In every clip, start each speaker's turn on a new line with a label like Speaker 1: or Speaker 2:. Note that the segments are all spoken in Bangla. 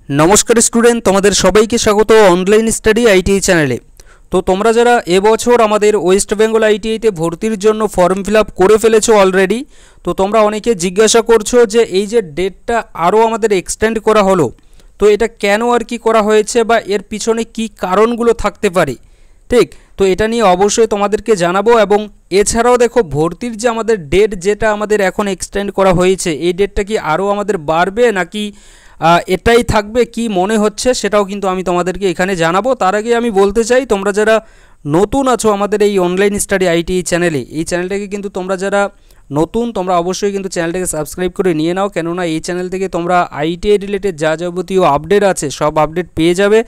Speaker 1: नमस्कार स्टूडेंट तुम्हारे सबाइके स्वागत ऑनलाइन स्टाडी आईटीआई चैनले। तो तुम्हारा जरा এবছর আমাদের ওয়েস্ট বেঙ্গল আইটিআইতে ভর্তির জন্য ফর্ম ফিল আপ করে ফেলেছো অলরেডি। তো তোমরা অনেকে জিজ্ঞাসা করছো যে এই যে ডেটটা আরও আমাদের এক্সটেন্ড করা হলো, তো এটা কেন আর কি করা হয়েছে বা এর পিছনে কি কারণগুলো থাকতে পারে, ঠিক? তো এটা নিয়ে অবশ্যই তোমাদেরকে জানাবো। এবং এছাড়াও দেখো ভর্তির যে আমাদের ডেট যেটা আমাদের এখন এক্সটেন্ড করা হয়েছে, এই ডেটটা কি আরও আমাদের বাড়বে নাকি এটাই থাকবে, কি মনে হচ্ছে সেটাও কিন্তু আমি তোমাদেরকে এখানে জানাবো। তার আগে আমি বলতে চাই, তোমরা যারা নতুন আছো আমাদের এই অনলাইন স্টাডি আইটিআই চ্যানেলে, এই চ্যানেলটাকে কিন্তু তোমরা যারা নতুন তোমরা অবশ্যই কিন্তু চ্যানেলটাকে সাবস্ক্রাইব করে নিয়ে নাও, কেননা এই চ্যানেল থেকে তোমরা আইটিআই রিলেটেড যা যাবতীয় আপডেট আছে সব আপডেট পেয়ে যাবে।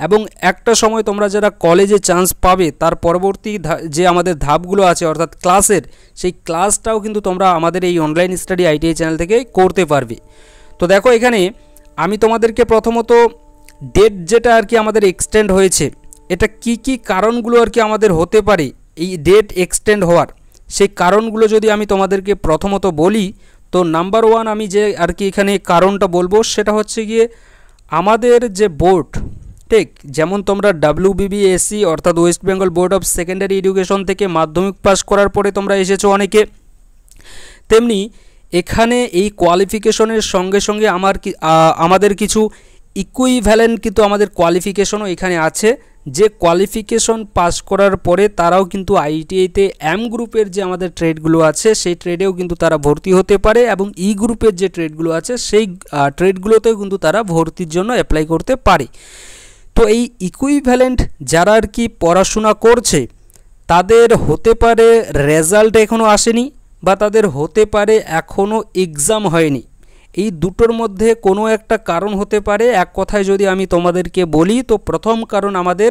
Speaker 1: এবং একটা সময় তোমরা যারা কলেজে চান্স পাবে তার পরবর্তী যে আমাদের ধাপগুলো আছে অর্থাৎ ক্লাসের, সেই ক্লাসটাও কিন্তু তোমরা আমাদের এই অনলাইন স্টাডি আইটিআই চ্যানেল থেকে করতে পারবে। তো দেখো এখানে আমি তোমাদেরকে প্রথমত ডেট যেটা আর কি আমাদের এক্সটেন্ড হয়েছে, এটা কি কি কারণগুলো আর কি আমাদের হতে পারে এই ডেট এক্সটেন্ড হওয়ার, সেই কারণগুলো যদি আমি তোমাদেরকে প্রথমত বলি, তো নাম্বার ওয়ান আমি যে আর কি এখানে কারণটা বলবো সেটা হচ্ছে গিয়ে আমাদের যে বোর্ড, ঠিক যেমন তোমরা WBBSE অর্থাৎ West Bengal board of secondary education থেকে মাধ্যমিক পাস করার পরে তোমরা এসেছো অনেকে, তেমনি এখানে এই কোয়ালিফিকেশনের সঙ্গে সঙ্গে আমাদের কিছু ইকুইভ্যালেন্ট কিন্তু আমাদের কোয়ালিফিকেশনও এখানে আছে, যে কোয়ালিফিকেশন পাস করার পরে তারাও কিন্তু আইটিআইতে এম গ্রুপের যে আমাদের ট্রেডগুলো আছে সেই ট্রেডেও কিন্তু তারা ভর্তি হতে পারে, এবং ই গ্রুপের যে ট্রেডগুলো আছে সেই ট্রেডগুলোতেও কিন্তু তারা ভর্তির জন্য অ্যাপ্লাই করতে পারে। তো এই ইকুইভ্যালেন্ট যারা আর কি পড়াশোনা করছে তাদের হতে পারে রেজাল্ট এখনও আসেনি, বা তাদের হতে পারে এখনও এক্সাম হয়নি। এই দুটোর মধ্যে কোনো একটা কারণ হতে পারে। এক কথায় যদি আমি তোমাদেরকে বলি, তো প্রথম কারণ আমাদের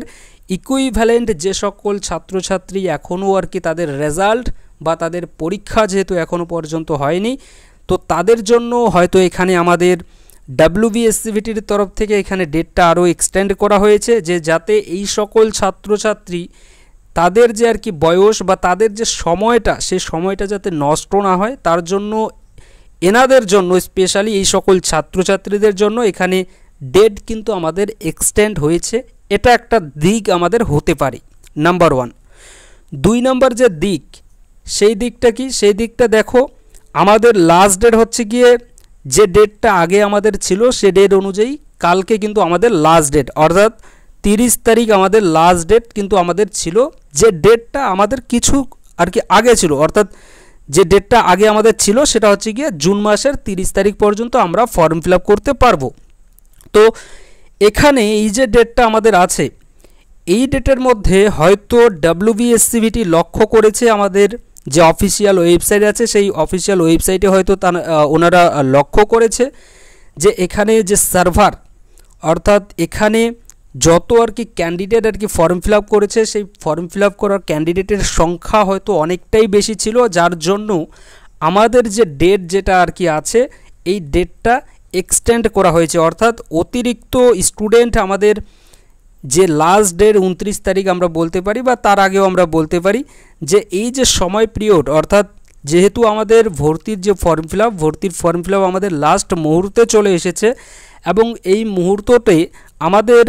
Speaker 1: ইকুইভ্যালেন্ট যে সকল ছাত্রছাত্রী এখনও আর কি তাদের রেজাল্ট বা তাদের পরীক্ষা যেহেতু এখনও পর্যন্ত হয়নি, তো তাদের জন্য হয়তো এখানে আমাদের WBSCVTর তরফ থেকে এখানে ডেটটা আরও এক্সটেন্ড করা হয়েছে, যে যাতে এই সকল ছাত্রছাত্রী তাদের যে আর কি বয়স বা তাদের যে সময়টা, সেই সময়টা যাতে নষ্ট না হয় তার জন্য এনাদের জন্য স্পেশালি এই সকল ছাত্রছাত্রীদের জন্য এখানে ডেট কিন্তু আমাদের এক্সটেন্ড হয়েছে। এটা একটা দিক আমাদের হতে পারে নাম্বার ওয়ান। দুই নাম্বার যে দিক, সেই দিকটা কি, সেই দিকটা দেখো আমাদের লাস্ট ডেট হচ্ছে গিয়ে যে ডেটটা আগে আমাদের ছিল সে ডেট অনুযায়ী কালকে কিন্তু আমাদের লাস্ট ডেট, অর্থাৎ 30 তারিখ আমাদের লাস্ট ডেট কিন্তু আমাদের ছিল। যে ডেটটা আমাদের কিছু আর কি আগে ছিল, অর্থাৎ যে ডেটটা আগে আমাদের ছিল সেটা হচ্ছে গিয়ে জুন মাসের 30 তারিখ পর্যন্ত আমরা ফর্ম ফিল আপ করতে পারবো। তো এখানে এই যে ডেটটা আমাদের আছে, এই ডেটের মধ্যে হয়তো WBSCVT লক্ষ্য করেছে, আমাদের যে অফিসিয়াল ওয়েবসাইট আছে সেই অফিসিয়াল ওয়েবসাইটে হয়তো ওনারা লক্ষ্য করেছে যে এখানে যে সার্ভার, অর্থাৎ এখানে যত আর কি ক্যান্ডিডেট আর কি ফর্ম ফিল আপ করেছে সেই ফর্ম ফিল আপ করার ক্যান্ডিডেটের সংখ্যা হয়তো অনেকটাই বেশি ছিল, যার জন্য আমাদের যে ডেট যেটা আর কি আছে এই ডেটটা এক্সটেন্ড করা হয়েছে। অর্থাৎ অতিরিক্ত স্টুডেন্ট আমাদের যে লাস্ট ডেট 29 তারিখ আমরা বলতে পারি, বা তার আগেও আমরা বলতে পারি, যে এই যে সময় পিরিয়ড, অর্থাৎ যেহেতু আমাদের ভর্তির যে ফর্ম ফিল আপ, ভর্তির ফর্ম ফিল আপ আমাদের লাস্ট মুহূর্তে চলে এসেছে, এবং এই মুহূর্ততে আমাদের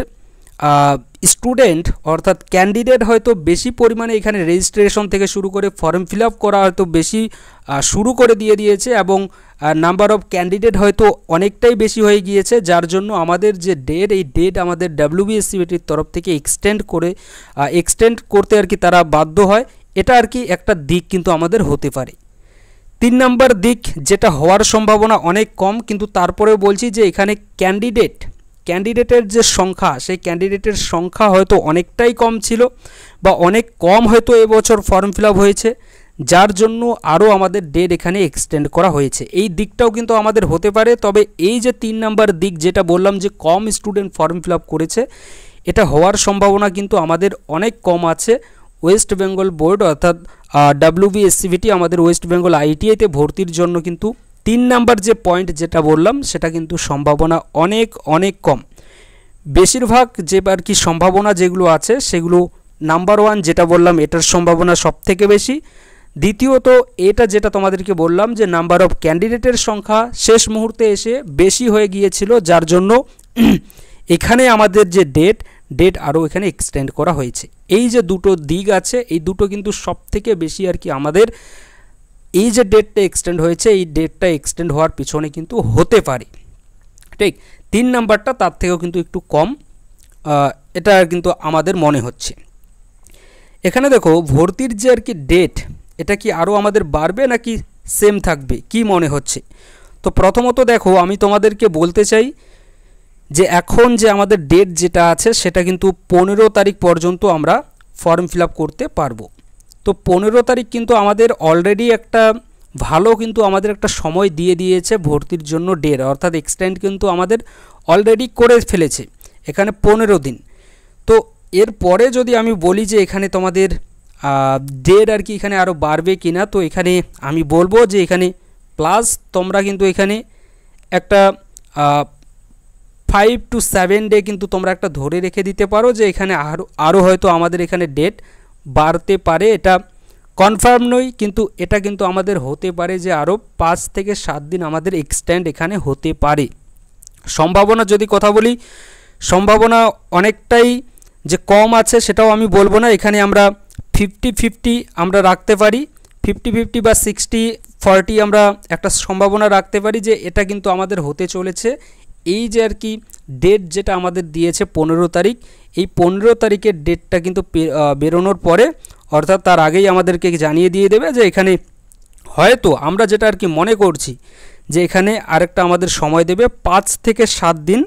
Speaker 1: স্টুডেন্ট অর্থাৎ ক্যান্ডিডেট হয়তো বেশি পরিমাণে এখানে রেজিস্ট্রেশন থেকে শুরু করে ফর্ম ফিল আপ করা হয়তো বেশি শুরু করে দিয়েছে, এবং নাম্বার অফ ক্যান্ডিডেট হয়তো অনেকটাই বেশি হয়ে গিয়েছে, যার জন্য আমাদের যে ডেট, এই ডেট আমাদের WBSCVTর তরফ থেকে এক্সটেন্ড করতে আর কি তারা বাধ্য হয়। এটা আর কি একটা দিক কিন্তু আমাদের হতে পারে। 3 নম্বর দিক যেটা হওয়ার সম্ভাবনা অনেক কম, কিন্তু তারপরেও বলছি যে এখানে ক্যান্ডিডেটের যে সংখ্যা, সেই ক্যান্ডিডেটের সংখ্যা হয়তো অনেকটাই কম ছিল, বা অনেক কম হয়তো এবছর ফর্ম ফিল আপ হয়েছে, যার জন্য আরও আমাদের ডেট এখানে এক্সটেন্ড করা হয়েছে। এই দিকটাও কিন্তু আমাদের হতে পারে। তবে এই যে 3 নম্বর দিক যেটা বললাম যে কম স্টুডেন্ট ফর্ম ফিল আপ করেছে, এটা হওয়ার সম্ভাবনা কিন্তু আমাদের অনেক কম আছে। ওয়েস্ট বেঙ্গল বোর্ড অর্থাৎ WBSCVT আমাদের ওয়েস্ট বেঙ্গল আইটিআইতে ভর্তির জন্য কিন্তু 3 নাম্বার যে পয়েন্ট যেটা বললাম সেটা কিন্তু সম্ভাবনা অনেক অনেক কম। বেশিরভাগ যে আর কি সম্ভাবনা যেগুলো আছে সেগুলো নাম্বার ওয়ান যেটা বললাম এটার সম্ভাবনা সবথেকে বেশি, দ্বিতীয়ত এটা যেটা তোমাদেরকে বললাম যে নাম্বার অফ ক্যান্ডিডেটের সংখ্যা শেষ মুহূর্তে এসে বেশি হয়ে গিয়েছিল, যার জন্য এখানে আমাদের যে ডেট আরও এখানে এক্সটেন্ড করা হয়েছে। এই যে দুটো দিক আছে, এই দুটো কিন্তু সবথেকে বেশি আর কি আমাদের এই যে ডেটটা এক্সটেন্ড হয়েছে, এই ডেটটা এক্সটেন্ড হওয়ার পিছনে কিন্তু হতে পারে। ঠিক 3 নাম্বারটা তার থেকেও কিন্তু একটু কম, এটা কিন্তু আমাদের মনে হচ্ছে। এখানে দেখো ভর্তির যে আর কি ডেট, এটা কি আরও আমাদের বাড়বে নাকি সেম থাকবে, কি মনে হচ্ছে? তো প্রথমত দেখো আমি তোমাদেরকে বলতে চাই যে এখন যে আমাদের ডেট যেটা আছে সেটা কিন্তু 15 তারিখ পর্যন্ত আমরা ফর্ম ফিল আপ করতে পারবো। তো 15 তারিখ কিন্তু আমাদের অলরেডি একটা ভালো কিন্তু আমাদের একটা সময় দিয়ে দিয়েছে ভর্তির জন্য ডেট, অর্থাৎ এক্সটেন্ড কিন্তু আমাদের অলরেডি করে ফেলেছে এখানে 15 দিন। তো এরপরে যদি আমি বলি যে এখানে তোমাদের ডেট আর কি এখানে আরও বাড়বে কি না, তো এখানে আমি বলবো যে এখানে প্লাস তোমরা কিন্তু এখানে একটা 5 to 7 ডে কিন্তু তোমরা একটা ধরে রেখে দিতে পারো যে এখানে আরও হয়তো আমাদের এখানে ডেট বাড়তে পারে। এটা কনফার্ম নয়, কিন্তু এটা কিন্তু আমাদের হতে পারে যে আরও 5 থেকে 7 দিন আমাদের এক্সটেন্ড এখানে হতে পারে। সম্ভাবনা যদি কথা বলি, সম্ভাবনা অনেকটাই যে কম আছে সেটাও আমি বলবো না, এখানে আমরা 50-50 আমরা রাখতে পারি, 50-50 বা 60-40 আমরা একটা সম্ভাবনা রাখতে পারি যে এটা কিন্তু আমাদের হতে চলেছে। এই যে আর কি ডেট যেটা আমাদের দিয়েছে 15 তারিখ, এই 15 তারিখের ডেটটা কিন্তু বেরোনোর পরে অর্থাৎ তার আগেই আমাদেরকে জানিয়ে দিয়ে দেবে যে এখানে হয়তো আমরা যেটা আর কি মনে করছি যে এখানে আরেকটা আমাদের সময় দেবে 5 থেকে 7 দিন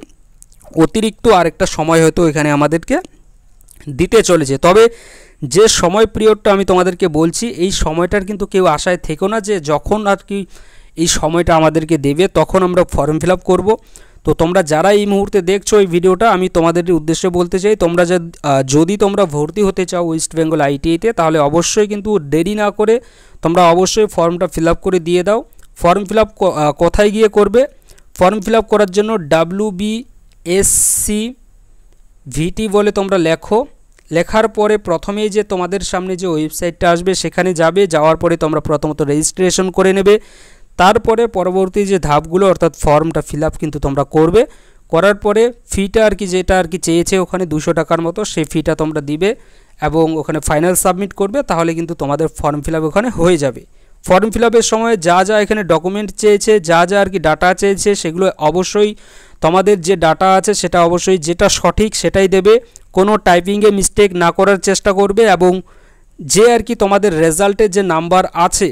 Speaker 1: অতিরিক্ত আরেকটা সময় হয়তো এখানে আমাদেরকে দিতে চলেছে। তবে যে সময় পিরিয়ডটা আমি তোমাদেরকে বলছি, এই সময়টার কিন্তু কেউ আশায় থেকো না যে যখন আর কি এই সময়টা আমাদেরকে দেবে তখন আমরা ফর্ম ফিল আপ করবো। তো তোমরা যারা এই মুহূর্তে দেখছো এই ভিডিওটা, আমি তোমাদের উদ্দেশ্যে বলতে চাই তোমরা যদি তোমরা ভর্তি হতে চাও ওয়েস্ট বেঙ্গল আইটিআইতে, তাহলে অবশ্যই কিন্তু দেরি না করে তোমরা অবশ্যই ফর্মটা ফিল আপ করে দিয়ে দাও। ফর্ম ফিল আপ কোথায় গিয়ে করবে? ফর্ম ফিল আপ করার জন্য WBSCVT বলে তোমরা লেখো, লেখার পরে প্রথমেই যে তোমাদের সামনে যে ওয়েবসাইটটা আসবে সেখানে যাবে, যাওয়ার পরে তোমরা প্রথমত রেজিস্ট্রেশন করে নেবে। তারপরে পরবর্তী যে ধাপগুলো অর্থাৎ ফর্মটা ফিল আপ কিন্তু তোমরা করবে, করার পরে ফিটা আর কি যেটা আর কি চেয়েছে ওখানে 200 টাকার মতো, সেই ফিটা তোমরা দিবে এবং ওখানে ফাইনাল সাবমিট করবে, তাহলে কিন্তু তোমাদের ফর্ম ফিল আপ ওখানে হয়ে যাবে। ফর্ম ফিল আপের সময় যা যা এখানে ডকুমেন্ট চেয়েছে, যা যা আর কি ডাটা চেয়েছে, সেগুলো অবশ্যই তোমাদের যে ডাটা আছে সেটা অবশ্যই যেটা সঠিক সেটাই দেবে, কোনো টাইপিংয়ে মিস্টেক না করার চেষ্টা করবে এবং যে আর কি তোমাদের রেজাল্টের যে নাম্বার আছে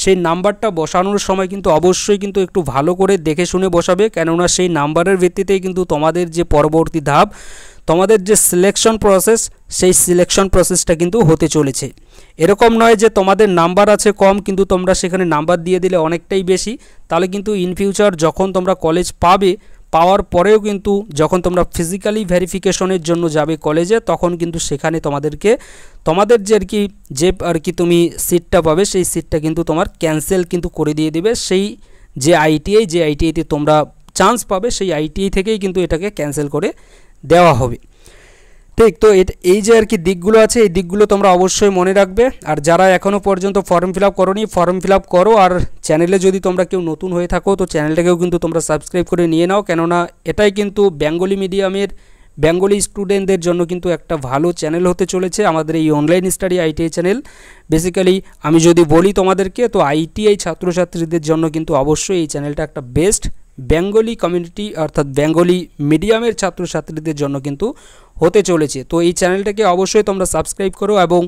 Speaker 1: সেই নাম্বারটা বসানোর সময় কিন্তু অবশ্যই কিন্তু একটু ভালো করে দেখে শুনে বসাবে, কেননা সেই নাম্বারের ভিত্তিতেই কিন্তু তোমাদের যে পরবর্তী ধাপ, তোমাদের যে সিলেকশন প্রসেস, সেই সিলেকশন প্রসেসটা কিন্তু হতে চলেছে। এরকম নয় যে তোমাদের নাম্বার আছে কম কিন্তু তোমরা সেখানে নাম্বার দিয়ে দিলে অনেকটাই বেশি, তাহলে কিন্তু ইন ফিউচার যখন তোমরা কলেজ পাবে, পাওয়ার পরেও কিন্তু যখন তোমরা ফিজিক্যালি ভেরিফিকেশনের জন্য যাবে কলেজে, তখন কিন্তু সেখানে তোমাদেরকে তোমাদের যে আর কি তুমি সিটটা পাবে সেই সিটটা কিন্তু তোমার ক্যান্সেল কিন্তু করে দিয়ে দেবে। সেই যে আইটিআইতে তোমরা চান্স পাবে সেই আইটিআই থেকেই কিন্তু এটাকে ক্যান্সেল করে দেওয়া হবে। ঠিক, তো এই যে আর কি দিকগুলো আছে, এই দিকগুলো তোমরা অবশ্যই মনে রাখবে। আর যারা এখনও পর্যন্ত ফর্ম ফিল আপ করোনি, ফর্ম ফিল আপ করো। আর চ্যানেলে যদি তোমরা কেউ নতুন হয়ে থাকো তো চ্যানেলটাকেও কিন্তু তোমরা সাবস্ক্রাইব করে নিয়ে নাও, কেননা এটাই কিন্তু বেঙ্গলি মিডিয়ামের বেঙ্গলি স্টুডেন্টদের জন্য কিন্তু একটা ভালো চ্যানেল হতে চলেছে আমাদের এই online study ITI channel. Basically আমি যদি বলি তোমাদেরকে, তো আইটিআই ছাত্রছাত্রীদের জন্য কিন্তু অবশ্যই এই চ্যানেলটা একটা বেস্ট বেঙ্গলি কমিউনিটি অর্থাৎ বেঙ্গলি মিডিয়ামের ছাত্রছাত্রীদের জন্য কিন্তু হতে চলেছে। তো এই চ্যানেলটাকে অবশ্যই তোমরা সাবস্ক্রাইব করো এবং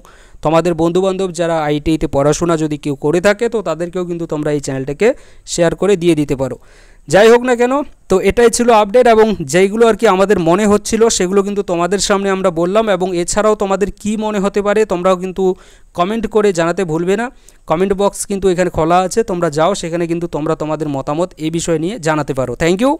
Speaker 1: তোমাদের বন্ধুবান্ধব যারা আইটিআইতে পড়াশোনা যদি কেউ করে থাকে তো তাদেরকেও কিন্তু তোমরা এই চ্যানেলটাকে শেয়ার করে দিয়ে দিতে পারো। যাই হোক না কেন, তো এটাই ছিল আপডেট এবং যেইগুলো আর কি আমাদের মনে হচ্ছিল সেগুলো কিন্তু তোমাদের সামনে আমরা বললাম। এবং এছাড়াও তোমাদের কি মনে হতে পারে তোমরাও কিন্তু কমেন্ট করে জানাতে ভুলবে না। কমেন্ট বক্স কিন্তু এখানে খোলা আছে, তোমরা যাও, সেখানে কিন্তু তোমরা তোমাদের মতামত এই বিষয় নিয়ে জানাতে পারো। Thank you.